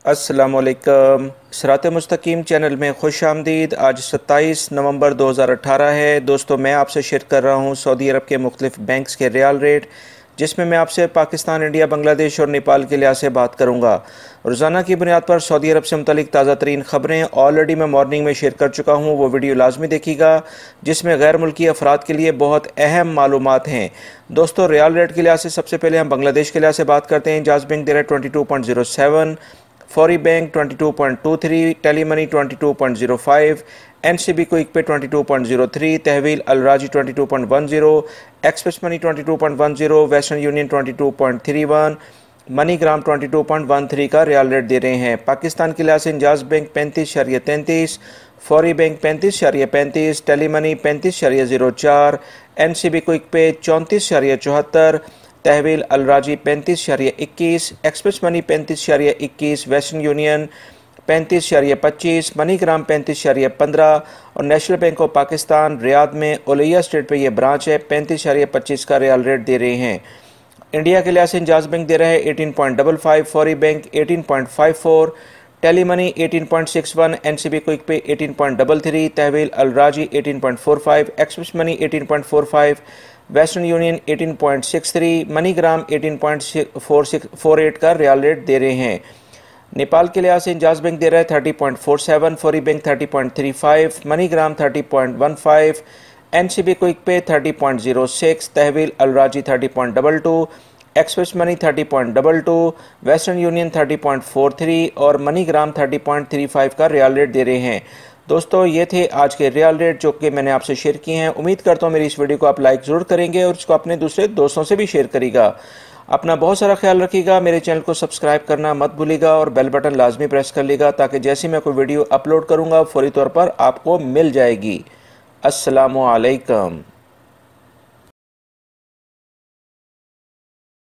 अस्सलामुअलैकुम। सिरात मुस्तकीम चैनल में खुश आमदीद। आज 27 नवंबर 2018 है। दोस्तों, मैं आपसे शेयर कर रहा हूँ सऊदी अरब के मुख्तलिफ बैंक्स के रियाल रेट, जिसमें मैं आपसे पाकिस्तान, इंडिया, बांग्लादेश और नेपाल के लिहाज से बात करूँगा। रोज़ाना की बुनियाद पर सऊदी अरब से मुतल्लिक ताज़ा तरीन ख़बरें ऑलरेडी मैं मॉर्निंग में शेयर कर चुका हूँ। वो वीडियो लाजमी देखिएगा, जिसमें गैर मुल्की अफराद के लिए बहुत अहम मालूमात हैं। दोस्तों, रियाल रेट के लिहाज से सबसे पहले हम बांग्लादेश के लिहाज से बात करते हैं। जाज बैंक दे रहा है 22.07, Fawri bank 22.23, Tele Money 22.05, NCB Quick Pay 22.03, Tahweel Al Rajhi 22.10, Express Money 22.10, Western Union 22.31, MoneyGram 22.13 का रियाल रेट दे रहे हैं। पाकिस्तान के लिहाज से इंजाज bank 35.33, Fawri bank 35.35, Tele Money 35.04, NCB Quick Pay 34.74, Tahweel Al Rajhi 35.21, Express Money 35.21, Western Union 35.25, MoneyGram 35.15 और National Bank of Pakistan Riyadh में Olaya street पे ये ब्रांच है 35.25 का रियाल रेट दे रहे हैं। इंडिया के लिहाज से इंजाज बैंक दे रहा है 18.55, Fawri bank 18.54, Tele Money 18.61, NCB Quick Pay 18.33, Tahweel Al Rajhi 18.45, Express Money 18.45, Western Union 18.63, MoneyGram 18.48 का रियाल रेट दे रहे हैं। नेपाल के लिहाज से इंजाज बैंक दे रहा है 30.47, Fawri bank 30.35, MoneyGram 30.15, NCB Quick Pay 30.06, Tahweel Al Rajhi 30.22, Express Money 30.22, Western Union 30.43 और मनी ग्राम 30.35 का रियाल रेट दे रहे हैं। दोस्तों, ये थे आज के रियाल रेट जो कि मैंने आपसे शेयर किए हैं। उम्मीद करता हूँ मेरी इस वीडियो को आप लाइक ज़रूर करेंगे और इसको अपने दूसरे दोस्तों से भी शेयर करिएगा। अपना बहुत सारा ख्याल रखिएगा। मेरे चैनल को सब्सक्राइब करना मत भूलिएगा और बेल बटन लाजमी प्रेस कर लीजिएगा, ताकि जैसे मैं कोई वीडियो अपलोड करूँगा फौरी तौर पर आपको मिल जाएगी। अस्सलामु अलैकुम।